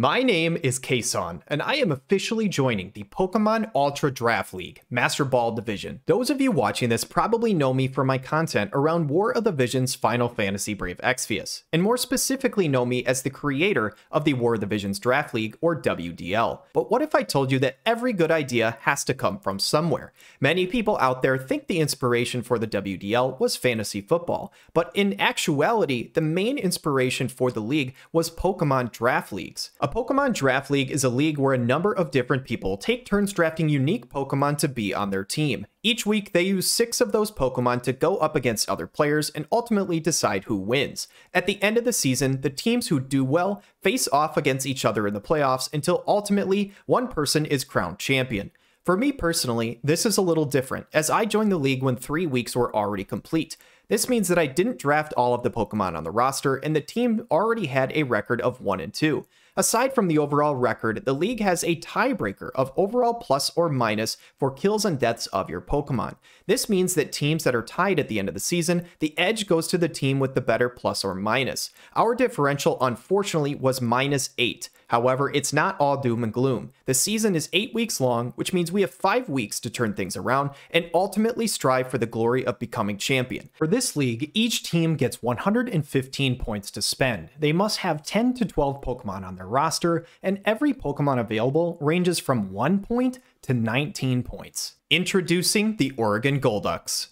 My name is Kason, and I am officially joining the Pokemon Ultra Draft League, Master Ball Division. Those of you watching this probably know me for my content around War of the Visions Final Fantasy Brave Exvius, and more specifically know me as the creator of the War of the Visions Draft League, or WDL. But what if I told you that every good idea has to come from somewhere? Many people out there think the inspiration for the WDL was fantasy football, but in actuality, the main inspiration for the league was Pokemon Draft Leagues. A Pokemon Draft League is a league where a number of different people take turns drafting unique Pokemon to be on their team. Each week, they use 6 of those Pokemon to go up against other players and ultimately decide who wins. At the end of the season, the teams who do well face off against each other in the playoffs until ultimately one person is crowned champion. For me personally, this is a little different, as I joined the league when 3 weeks were already complete. This means that I didn't draft all of the Pokemon on the roster, and the team already had a record of 1-2. Aside from the overall record, the league has a tiebreaker of overall plus or minus for kills and deaths of your Pokemon. This means that teams that are tied at the end of the season, the edge goes to the team with the better plus or minus. Our differential, unfortunately, was -8. However, it's not all doom and gloom. The season is 8 weeks long, which means we have 5 weeks to turn things around and ultimately strive for the glory of becoming champion. For this league, each team gets 115 points to spend. They must have 10 to 12 Pokemon on their roster, and every Pokemon available ranges from 1 point to 19 points. Introducing the Oregon Golducks.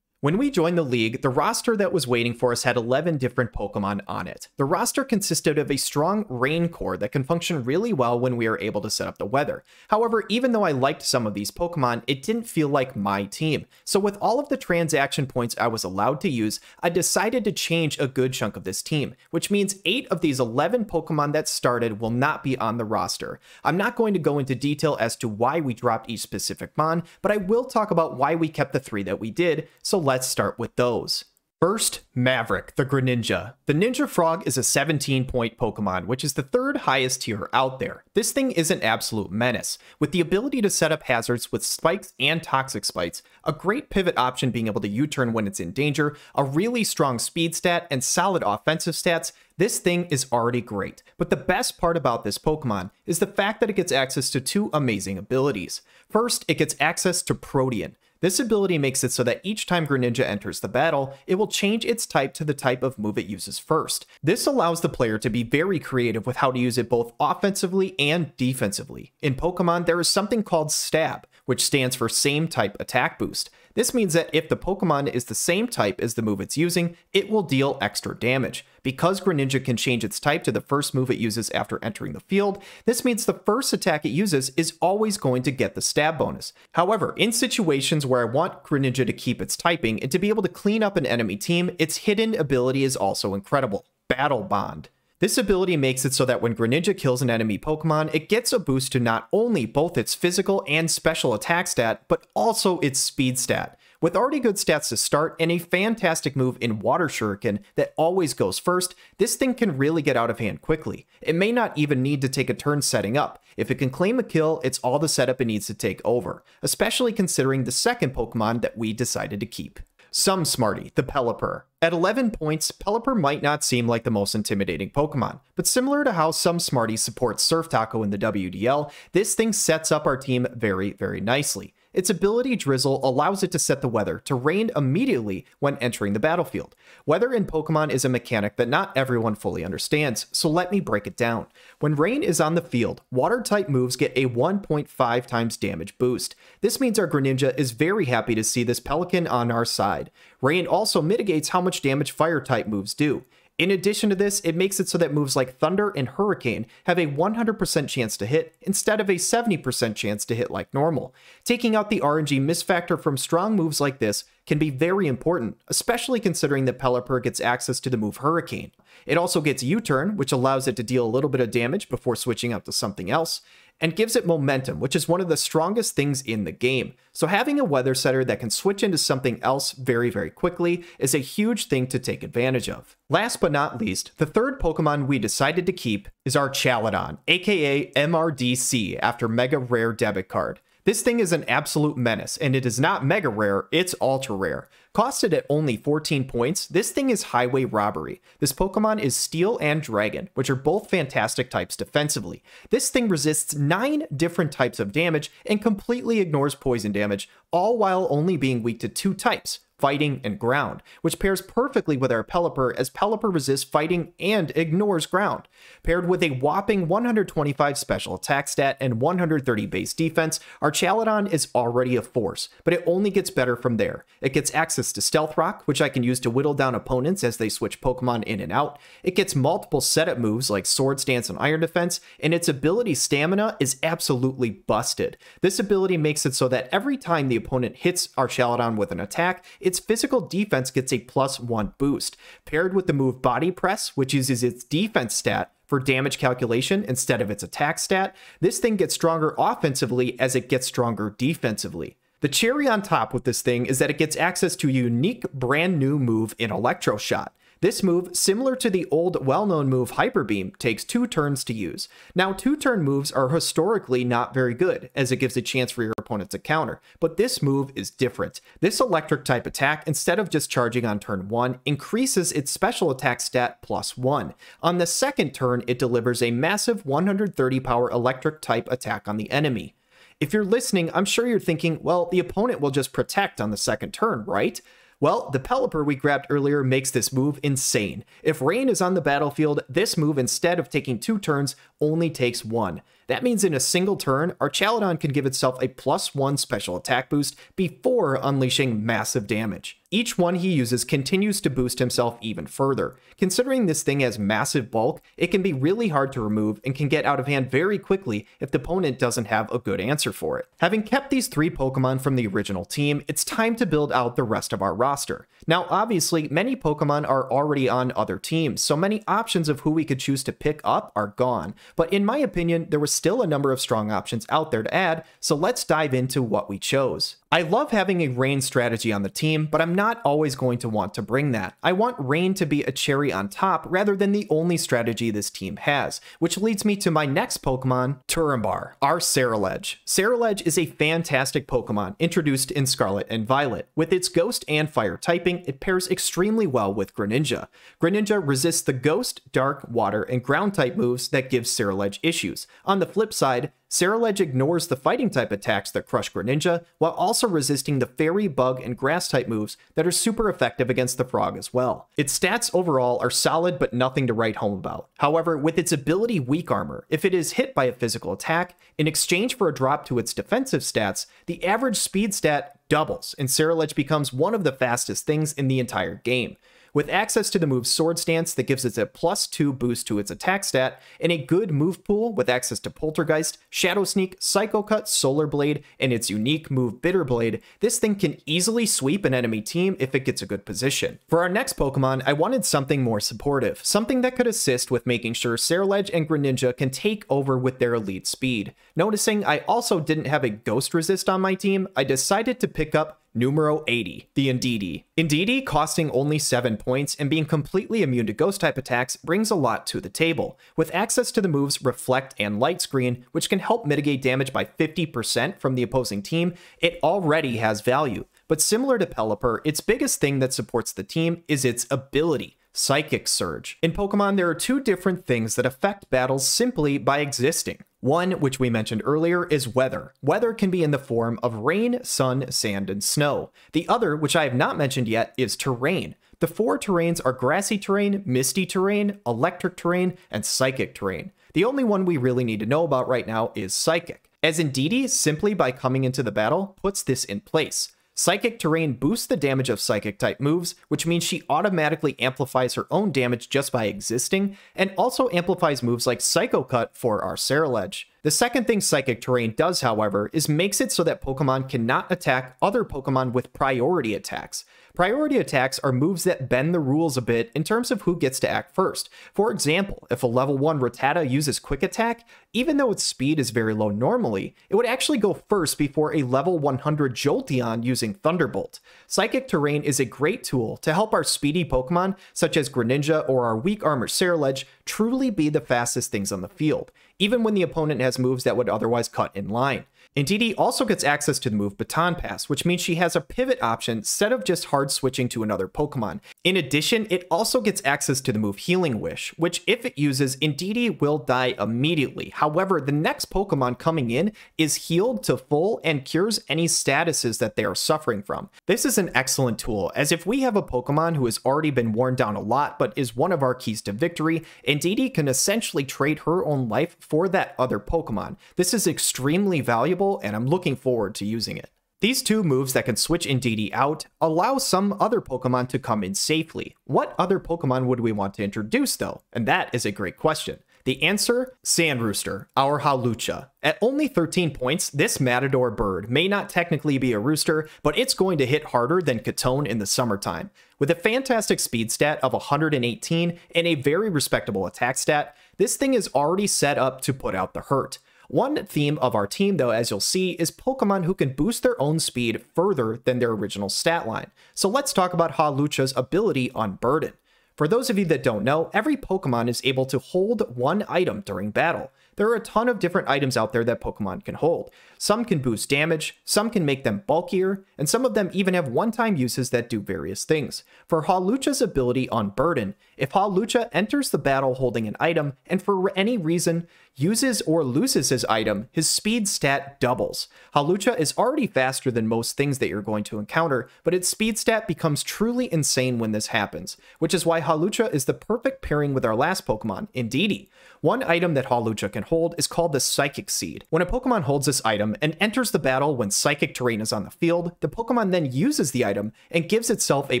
When we joined the league, the roster that was waiting for us had 11 different Pokemon on it. The roster consisted of a strong rain core that can function really well when we are able to set up the weather. However, even though I liked some of these Pokemon, it didn't feel like my team. So with all of the transaction points I was allowed to use, I decided to change a good chunk of this team, which means 8 of these 11 Pokemon that started will not be on the roster. I'm not going to go into detail as to why we dropped each specific mon, but I will talk about why we kept the 3 that we did, so let's start with those. First, Maverick, the Greninja. The Ninja Frog is a 17-point Pokemon, which is the 3rd highest tier out there. This thing is an absolute menace, with the ability to set up hazards with spikes and toxic spikes, a great pivot option being able to U-turn when it's in danger, a really strong speed stat, and solid offensive stats. This thing is already great, but the best part about this Pokemon is the fact that it gets access to 2 amazing abilities. First, it gets access to Protean. This ability makes it so that each time Greninja enters the battle, it will change its type to the type of move it uses first. This allows the player to be very creative with how to use it both offensively and defensively. In Pokemon, there is something called Stab, which stands for Same Type Attack Boost. This means that if the Pokemon is the same type as the move it's using, it will deal extra damage. Because Greninja can change its type to the first move it uses after entering the field, this means the first attack it uses is always going to get the stab bonus. However, in situations where I want Greninja to keep its typing and to be able to clean up an enemy team, its hidden ability is also incredible: Battle Bond. This ability makes it so that when Greninja kills an enemy Pokemon, it gets a boost to not only both its physical and special attack stat, but also its speed stat. With already good stats to start and a fantastic move in Water Shuriken that always goes first, this thing can really get out of hand quickly. It may not even need to take a turn setting up. If it can claim a kill, it's all the setup it needs to take over, especially considering the second Pokemon that we decided to keep. Some Smarty, the Pelipper. At 11 points, Pelipper might not seem like the most intimidating Pokemon, but similar to how some Smarty supports Surf Taco in the WDL, this thing sets up our team very, very nicely. Its ability Drizzle allows it to set the weather to rain immediately when entering the battlefield. Weather in Pokemon is a mechanic that not everyone fully understands, so let me break it down. When rain is on the field, water-type moves get a 1.5 times damage boost. This means our Greninja is very happy to see this Pelican on our side. Rain also mitigates how much damage fire-type moves do. In addition to this, it makes it so that moves like Thunder and Hurricane have a 100% chance to hit instead of a 70% chance to hit like normal. Taking out the RNG miss factor from strong moves like this can be very important, especially considering that Pelipper gets access to the move Hurricane. It also gets U-turn, which allows it to deal a little bit of damage before switching out to something else, and gives it momentum, which is one of the strongest things in the game. So having a weather setter that can switch into something else very, very quickly is a huge thing to take advantage of. Last but not least, the 3rd Pokemon we decided to keep is our Chaladon, aka MRDC, after Mega Rare Debit Card. This thing is an absolute menace, and it is not mega rare, it's ultra rare. Costed at only 14 points, this thing is highway robbery. This Pokemon is Steel and Dragon, which are both fantastic types defensively. This thing resists 9 different types of damage and completely ignores poison damage, all while only being weak to 2 types, fighting and ground, which pairs perfectly with our Pelipper, as Pelipper resists fighting and ignores ground. Paired with a whopping 125 special attack stat and 130 base defense, our Chaladon is already a force, but it only gets better from there. It gets access to Stealth Rock, which I can use to whittle down opponents as they switch Pokemon in and out. It gets multiple setup moves like Sword Stance and Iron Defense, and its ability Stamina is absolutely busted. This ability makes it so that every time the opponent hits our Chaladon with an attack, its physical defense gets a +1 boost. Paired with the move Body Press, which uses its defense stat for damage calculation instead of its attack stat, this thing gets stronger offensively as it gets stronger defensively. The cherry on top with this thing is that it gets access to a unique brand new move in Electro Shot. This move, similar to the old well-known move Hyper Beam, takes 2 turns to use. Now, 2-turn moves are historically not very good, as it gives a chance for your opponent to counter, but this move is different. This electric type attack, instead of just charging on turn 1, increases its special attack stat +1. On the second turn, it delivers a massive 130 power electric type attack on the enemy. If you're listening, I'm sure you're thinking, well, the opponent will just protect on the second turn, right? Well, the Pelipper we grabbed earlier makes this move insane. If Rain is on the battlefield, this move, instead of taking 2 turns, only takes 1. That means in a single turn, our Chaladon can give itself a +1 special attack boost before unleashing massive damage. Each one he uses continues to boost himself even further. Considering this thing has massive bulk, it can be really hard to remove and can get out of hand very quickly if the opponent doesn't have a good answer for it. Having kept these 3 Pokemon from the original team, it's time to build out the rest of our roster. Now, obviously, many Pokemon are already on other teams, so many options of who we could choose to pick up are gone. But in my opinion, there was still a number of strong options out there to add, so let's dive into what we chose. I love having a Rain strategy on the team, but I'm not always going to want to bring that. I want Rain to be a cherry on top rather than the only strategy this team has, which leads me to my next Pokemon, Turambar, our Ceruledge. Ceruledge is a fantastic Pokemon introduced in Scarlet and Violet. With its Ghost and Fire typing, it pairs extremely well with Greninja. Greninja resists the Ghost, Dark, Water, and Ground type moves that give Ceruledge issues. On the flip side, Ceruledge ignores the fighting type attacks that crush Greninja, while also resisting the fairy, bug, and grass type moves that are super effective against the frog as well. Its stats overall are solid but nothing to write home about. However, with its ability Weak Armor, if it is hit by a physical attack, in exchange for a drop to its defensive stats, the average speed stat doubles, and Ceruledge becomes one of the fastest things in the entire game. With access to the move Sword Stance that gives it a +2 boost to its attack stat, and a good move pool with access to Poltergeist, Shadow Sneak, Psycho Cut, Solar Blade, and its unique move Bitter Blade, this thing can easily sweep an enemy team if it gets a good position. For our next Pokemon, I wanted something more supportive, something that could assist with making sure Ceruledge and Greninja can take over with their elite speed. Noticing I also didn't have a Ghost Resist on my team, I decided to pick up Numero 80, the Indeedee. Indeedee, costing only 7 points and being completely immune to Ghost-type attacks, brings a lot to the table. With access to the moves Reflect and Light Screen, which can help mitigate damage by 50% from the opposing team, it already has value. But similar to Pelipper, its biggest thing that supports the team is its ability, Psychic Surge. In Pokemon, there are 2 different things that affect battles simply by existing. One, which we mentioned earlier, is weather. Weather can be in the form of rain, sun, sand, and snow. The other, which I have not mentioned yet, is terrain. The 4 terrains are grassy terrain, misty terrain, electric terrain, and psychic terrain. The only one we really need to know about right now is psychic, as Indeedee, simply by coming into the battle, puts this in place. Psychic Terrain boosts the damage of Psychic-type moves, which means she automatically amplifies her own damage just by existing, and also amplifies moves like Psycho Cut for our Ceruledge. The second thing Psychic Terrain does, however, is makes it so that Pokemon cannot attack other Pokemon with priority attacks. Priority attacks are moves that bend the rules a bit in terms of who gets to act first. For example, if a level 1 Rattata uses Quick Attack, even though its speed is very low normally, it would actually go first before a level 100 Jolteon using Thunderbolt. Psychic Terrain is a great tool to help our speedy Pokemon, such as Greninja or our Weak Armor Ceruledge, truly be the fastest things on the field, even when the opponent has moves that would otherwise cut in line. Indeedee also gets access to the move Baton Pass, which means she has a pivot option instead of just hard switching to another Pokemon. In addition, it also gets access to the move Healing Wish, which if it uses, Indeedee will die immediately. However, the next Pokemon coming in is healed to full and cures any statuses that they are suffering from. This is an excellent tool, as if we have a Pokemon who has already been worn down a lot but is one of our keys to victory, Indeedee can essentially trade her own life for that other Pokemon. This is extremely valuable, and I'm looking forward to using it. These two moves that can switch Indeedee out allow some other Pokemon to come in safely. What other Pokemon would we want to introduce though? And that is a great question. The answer? Sandrooster, our Hawlucha. At only 13 points, this Matador bird may not technically be a rooster, but it's going to hit harder than Katone in the summertime. With a fantastic speed stat of 118 and a very respectable attack stat, this thing is already set up to put out the hurt. One theme of our team, though, as you'll see, is Pokemon who can boost their own speed further than their original stat line. So let's talk about Hawlucha's ability on Burden. For those of you that don't know, every Pokemon is able to hold one item during battle. There are a ton of different items out there that Pokemon can hold. Some can boost damage, some can make them bulkier, and some of them even have one-time uses that do various things. For Hawlucha's ability on Burden, if Hawlucha enters the battle holding an item, and for any reason uses or loses his item, his speed stat doubles. Hawlucha is already faster than most things that you're going to encounter, but its speed stat becomes truly insane when this happens, which is why Hawlucha is the perfect pairing with our last Pokemon, Indeedee. One item that Hawlucha can hold is called the Psychic Seed. When a Pokemon holds this item and enters the battle when Psychic terrain is on the field, the Pokemon then uses the item and gives itself a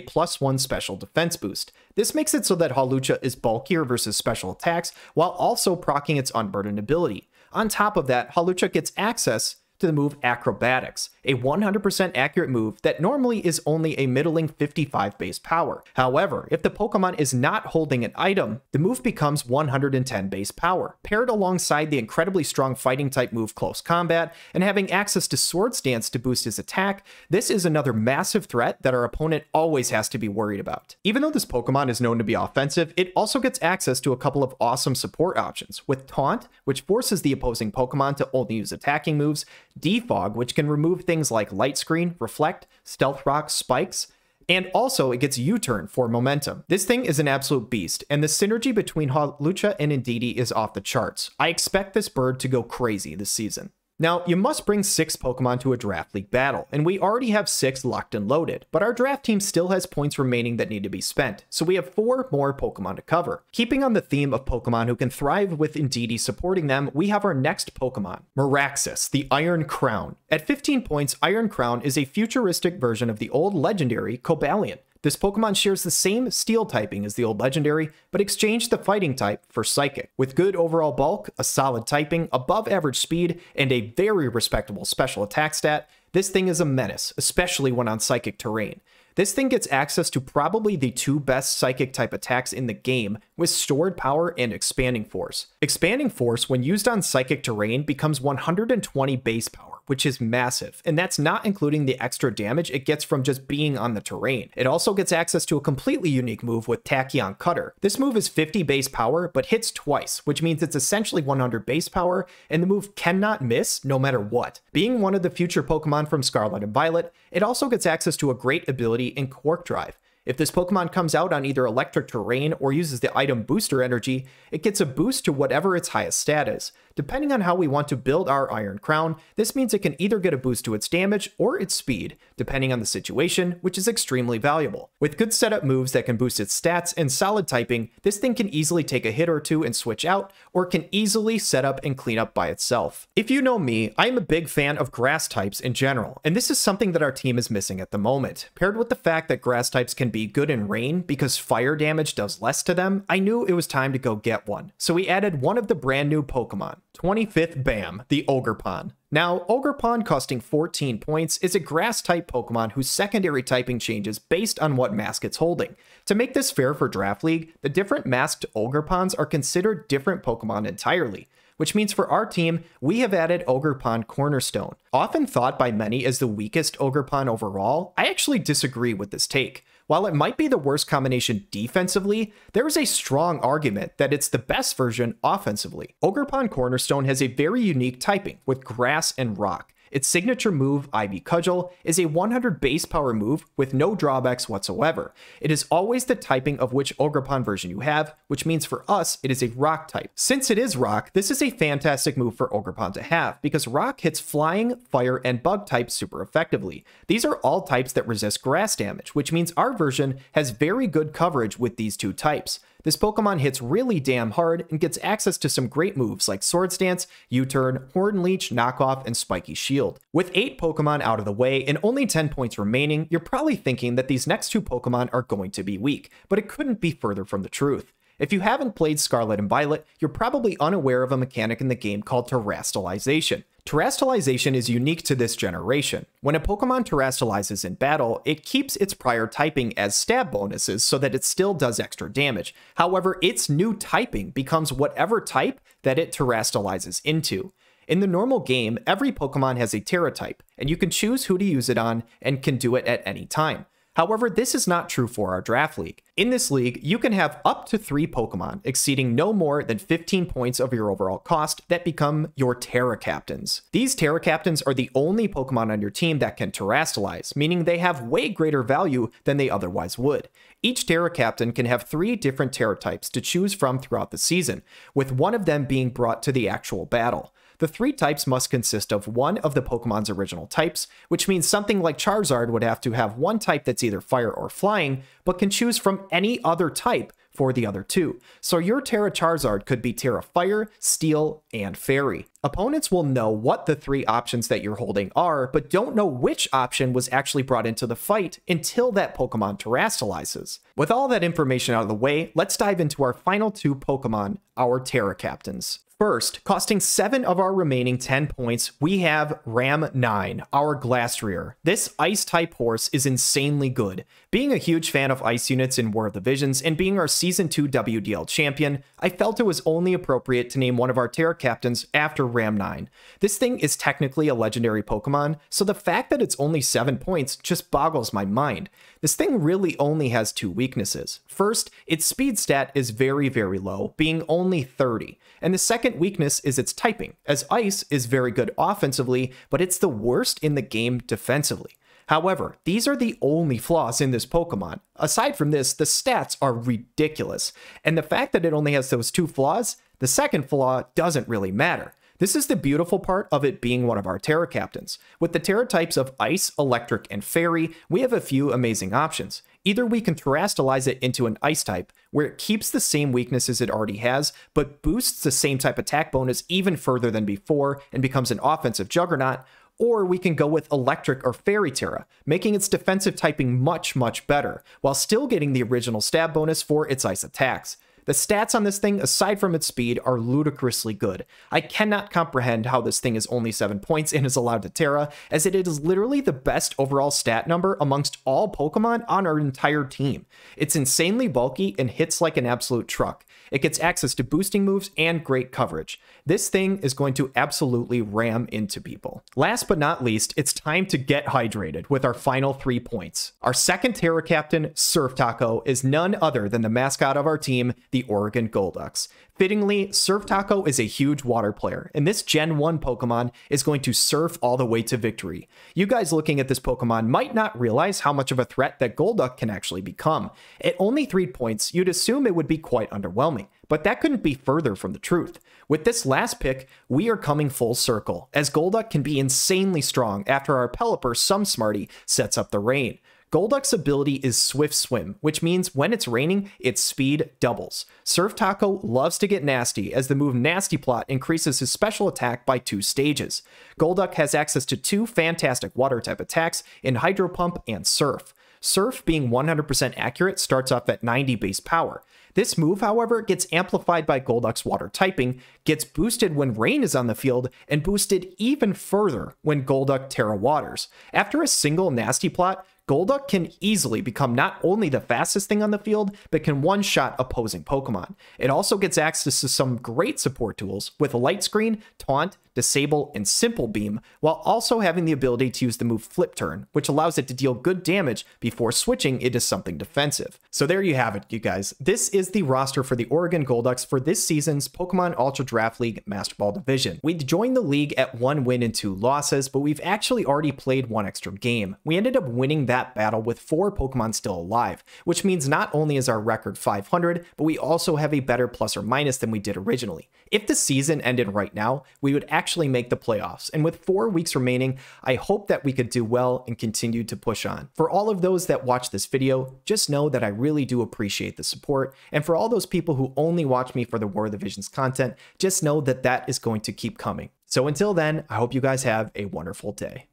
+1 special defense boost. This makes it so that Hawlucha is bulkier versus special attacks, while also proccing its Unburdened ability. On top of that, Hawlucha gets access to the move Acrobatics, a 100% accurate move that normally is only a middling 55 base power. However, if the Pokemon is not holding an item, the move becomes 110 base power. Paired alongside the incredibly strong fighting type move Close Combat and having access to Swords Dance to boost his attack, this is another massive threat that our opponent always has to be worried about. Even though this Pokemon is known to be offensive, it also gets access to a couple of awesome support options, with Taunt, which forces the opposing Pokemon to only use attacking moves, Defog, which can remove things like Light Screen, Reflect, Stealth Rock, Spikes, and also it gets U-Turn for momentum. This thing is an absolute beast, and the synergy between Hawlucha and Indeedee is off the charts. I expect this bird to go crazy this season. Now, you must bring 6 Pokemon to a Draft League battle, and we already have 6 locked and loaded, but our draft team still has points remaining that need to be spent, so we have 4 more Pokemon to cover. Keeping on the theme of Pokemon who can thrive with Indeedee supporting them, we have our next Pokemon, Miraxis, the Iron Crown. At 15 points, Iron Crown is a futuristic version of the old legendary Cobalion. This Pokemon shares the same Steel typing as the old legendary, but exchanged the fighting type for Psychic. With good overall bulk, a solid typing, above average speed, and a very respectable special attack stat, this thing is a menace, especially when on Psychic terrain. This thing gets access to probably the 2 best Psychic type attacks in the game, with Stored Power and Expanding Force. Expanding Force, when used on Psychic terrain, becomes 120 base power, which is massive, and that's not including the extra damage it gets from just being on the terrain. It also gets access to a completely unique move with Tachyon Cutter. This move is 50 base power, but hits twice, which means it's essentially 100 base power, and the move cannot miss no matter what. Being one of the future Pokemon from Scarlet and Violet, it also gets access to a great ability in Quark Drive. If this Pokemon comes out on either electric terrain or uses the item booster energy, it gets a boost to whatever its highest stat is. Depending on how we want to build our Iron Crown, this means it can either get a boost to its damage or its speed, depending on the situation, which is extremely valuable. With good setup moves that can boost its stats and solid typing, this thing can easily take a hit or two and switch out, or can easily set up and clean up by itself. If you know me, I am a big fan of grass types in general, and this is something that our team is missing at the moment. Paired with the fact that grass types can be good in rain because fire damage does less to them, I knew it was time to go get one. So we added one of the brand new Pokemon. 25th Bam, the Ogerpon. Now, Ogerpon costing 14 points is a grass-type Pokemon whose secondary typing changes based on what mask it's holding. To make this fair for Draft League, the different masked Ogerpons are considered different Pokemon entirely, which means for our team, we have added Ogerpon Cornerstone. Often thought by many as the weakest Ogerpon overall, I actually disagree with this take. While it might be the worst combination defensively, there is a strong argument that it's the best version offensively. Ogerpon Cornerstone has a very unique typing with Grass and Rock. Its signature move, Ivy Cudgel, is a 100 base power move with no drawbacks whatsoever. It is always the typing of which Ogerpon version you have, which means for us, it is a Rock type. Since it is Rock, this is a fantastic move for Ogerpon to have, because Rock hits Flying, Fire, and Bug types super effectively. These are all types that resist Grass damage, which means our version has very good coverage with these two types. This Pokemon hits really damn hard and gets access to some great moves like Swords Dance, U-Turn, Horn Leech, Knockoff, and Spiky Shield. With 8 Pokemon out of the way and only 10 points remaining, you're probably thinking that these next 2 Pokemon are going to be weak, but it couldn't be further from the truth. If you haven't played Scarlet and Violet, you're probably unaware of a mechanic in the game called Terastallization. Terastallization is unique to this generation. When a Pokemon terastallizes in battle, it keeps its prior typing as stab bonuses so that it still does extra damage. However, its new typing becomes whatever type that it terastallizes into. In the normal game, every Pokemon has a Terra type, and you can choose who to use it on and can do it at any time. However, this is not true for our draft league. In this league, you can have up to 3 Pokemon exceeding no more than 15 points of your overall cost that become your Terra Captains. These Terra Captains are the only Pokemon on your team that can terastallize, meaning they have way greater value than they otherwise would. Each Terra Captain can have 3 different Terra types to choose from throughout the season, with one of them being brought to the actual battle. The 3 types must consist of one of the Pokemon's original types, which means something like Charizard would have to have one type that's either fire or flying, but can choose from any other type for the other 2. So your Terra Charizard could be Terra Fire, Steel, and Fairy. Opponents will know what the 3 options that you're holding are, but don't know which option was actually brought into the fight until that Pokemon terastallizes. With all that information out of the way, let's dive into our final 2 Pokemon, our Terra Captains. First, costing 7 of our remaining 10 points, we have Ram 9, our Glastrier. This Ice-type horse is insanely good. Being a huge fan of Ice units in War of the Visions and being our Season 2 WDL champion, I felt it was only appropriate to name one of our Terra Captains after Ram 9. This thing is technically a legendary Pokemon, so the fact that it's only 7 points just boggles my mind. This thing really only has 2 weaknesses. First, its speed stat is very, very low, being only 30. And the second weakness is its typing, as Ice is very good offensively, but it's the worst in the game defensively. However, these are the only flaws in this Pokemon. Aside from this, the stats are ridiculous, and the fact that it only has those 2 flaws, the second flaw doesn't really matter. This is the beautiful part of it being one of our Terra Captains. With the Terra types of Ice, Electric, and Fairy, we have a few amazing options. Either we can terastallize it into an Ice type, where it keeps the same weaknesses it already has, but boosts the same type attack bonus even further than before and becomes an offensive juggernaut, or we can go with Electric or Fairy Terra, making its defensive typing much, much better, while still getting the original stab bonus for its Ice attacks. The stats on this thing, aside from its speed, are ludicrously good. I cannot comprehend how this thing is only 7 points and is allowed to Terra, as it is literally the best overall stat number amongst all Pokemon on our entire team. It's insanely bulky and hits like an absolute truck. It gets access to boosting moves and great coverage. This thing is going to absolutely ram into people. Last but not least, it's time to get hydrated with our final 3 points. Our second Terra Captain, Surf Taco, is none other than the mascot of our team, the Oregon Golducks. Fittingly, Surf Taco is a huge water player, and this Gen 1 Pokemon is going to surf all the way to victory. You guys looking at this Pokemon might not realize how much of a threat that Golduck can actually become. At only 3 points, you'd assume it would be quite underwhelming, but that couldn't be further from the truth. With this last pick, we are coming full circle, as Golduck can be insanely strong after our Pelipper Smarty sets up the rain. Golduck's ability is Swift Swim, which means when it's raining, its speed doubles. Surf Taco loves to get nasty, as the move Nasty Plot increases his special attack by 2 stages. Golduck has access to 2 fantastic water-type attacks in Hydro Pump and Surf. Surf, being 100% accurate, starts off at 90 base power. This move, however, gets amplified by Golduck's water typing, gets boosted when rain is on the field, and boosted even further when Golduck Terra Waters. After a single Nasty Plot, Golduck can easily become not only the fastest thing on the field, but can one-shot opposing Pokemon. It also gets access to some great support tools with Light Screen, Taunt, Disable, and Simple Beam, while also having the ability to use the move Flip Turn, which allows it to deal good damage before switching into something defensive. So there you have it, you guys. This is the roster for the Oregon Golducks for this season's Pokemon Ultra Draft League Master Ball Division. We joined the league at 1 win and 2 losses, but we've actually already played 1 extra game. We ended up winning that battle with 4 Pokemon still alive, which means not only is our record 500, but we also have a better plus or minus than we did originally. If the season ended right now, we would actually make the playoffs, and with 4 weeks remaining, I hope that we could do well and continue to push on. For all of those that watch this video, just know that I really do appreciate the support, and for all those people who only watch me for the War of the Visions content, just know that that is going to keep coming. So until then, I hope you guys have a wonderful day.